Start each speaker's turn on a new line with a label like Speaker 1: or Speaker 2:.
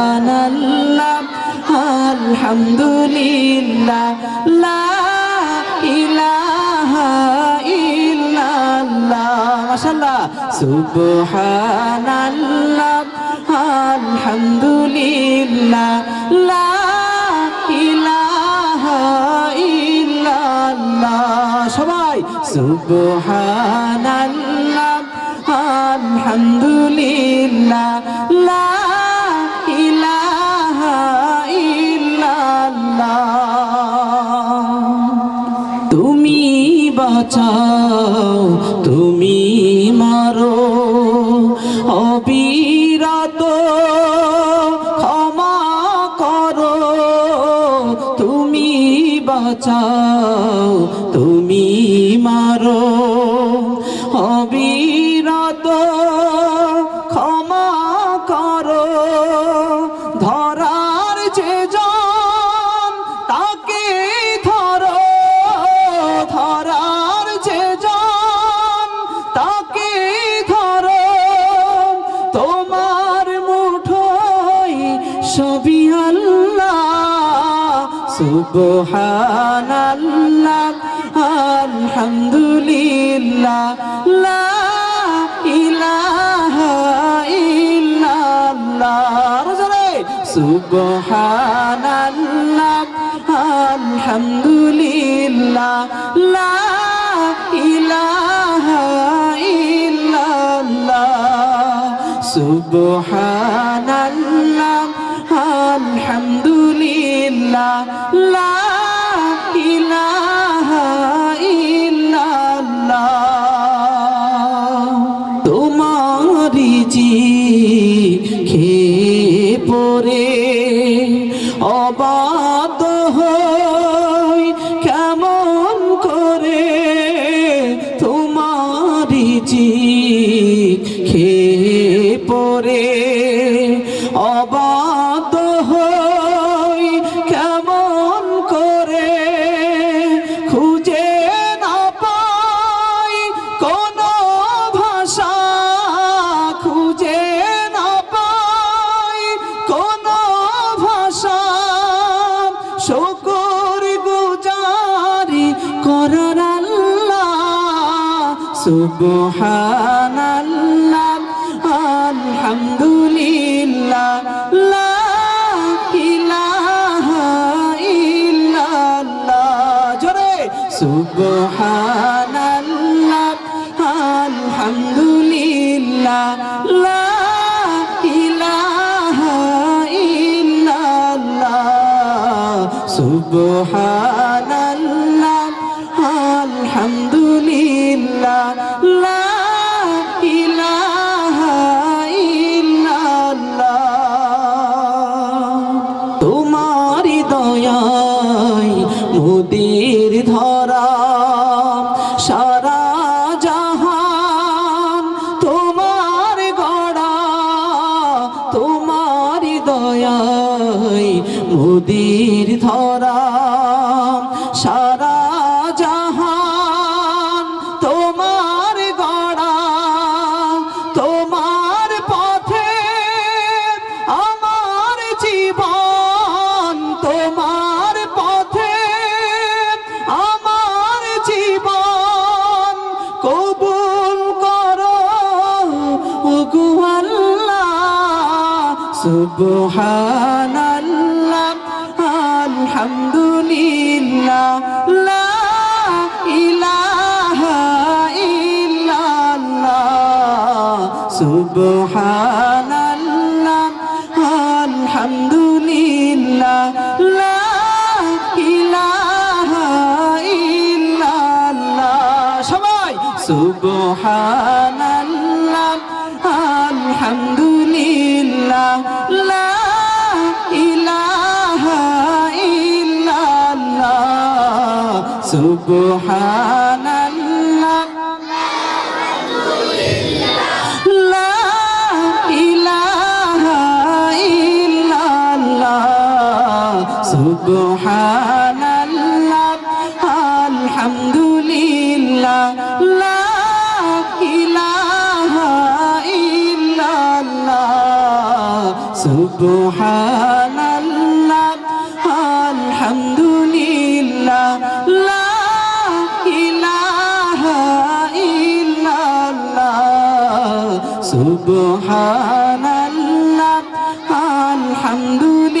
Speaker 1: সুবহানাল্লাহ আলহামদুলিল্লাহ লা ইলাহা ইল্লাল্লাহ মাশাআল্লাহ সুবহানাল্লাহ আলহামদুলিল্লাহ লা ইলাহা ইল্লাল্লাহ সবাই সুবহানাল্লাহ আলহামদুলিল্লাহ লা ইলাহা ইল্লাল্লাহ তুমি বাঁচাও তুমি মারো অবিরত ক্ষমা করো তুমি বাঁচাও তুমি মারো অবিরত ক্ষমা করো ধরার যে জন তাকে ধরো ধরার যে জন তাকে ধরো তোমার মুঠোয় সবই আল্লাহ সুবহানাল্লাহ আলহামদুলিল্লাহ লা ইলাহা ইল্লাল্লাহ সুবহানাল্লাহ আলহামদুলিল্লাহ লা ইলাহা ইল্লাল্লাহ সুবহানাল্লাহ আলহামদুলিল্লাহ লা ইলাহা ইল্লাল্লাহ তোমারি জি খেয়ে পরে অবাধ্য হই কেমন করে তোমারি জি খেয়ে পরে অবাধ্য হই কেমন করে খুঁজে না পাই কোনো ভাষা খুঁজে না পাই কোনো ভাষা শুকর গুজারি করার আল্লাহ সুবহানাল্লাহ আলহামদুলিল্লাহ লা ইলাহা ইল্লাল্লাহ জোরে সুবহানাল্লাহ আলহামদুলিল্লাহ লা ইলাহা ইল্লাল্লাহ সুবহানাল্লাহ আলহামদুলিল্লাহ লা ইলাহা ইল্লাল্লাহ তোমারি দয়ায় মোদের ধরা সারা জাহান তোমার গড়া তোমারি দয়ায় মোদের ধরা সারা জাহান তোমার গড়া তোমার পথে আমার জীবন তোমার পথে আমার জীবন কবুল করো ওগো আল্লাহ সুবহানাল্লাহ আলহামদুলিল্লাহ লা ইলাহা ইল্লাল্লাহ সুবহানাল্লাহ আলহামদুলিল্লাহ লা ইলাহা ইল্লাল্লাহ সবাই সুবহানাল্লাহ আলহামদুলিল্লাহ লা ইলাহা ইল্লাল্লাহ সুবহানাল্লাহ লা ইলাহা ইল্লাল্লাহ সুবহানাল্লাহ আলহামদুলিল্লাহ লা ইলাহা ইল্লাল্লাহ সুবহানাল্লাহ আলহামদুলিল্লাহ লা ইলাহা ইল্লাল্লাহ সুবহানাল্লাহ আলহামদুলিল্লাহ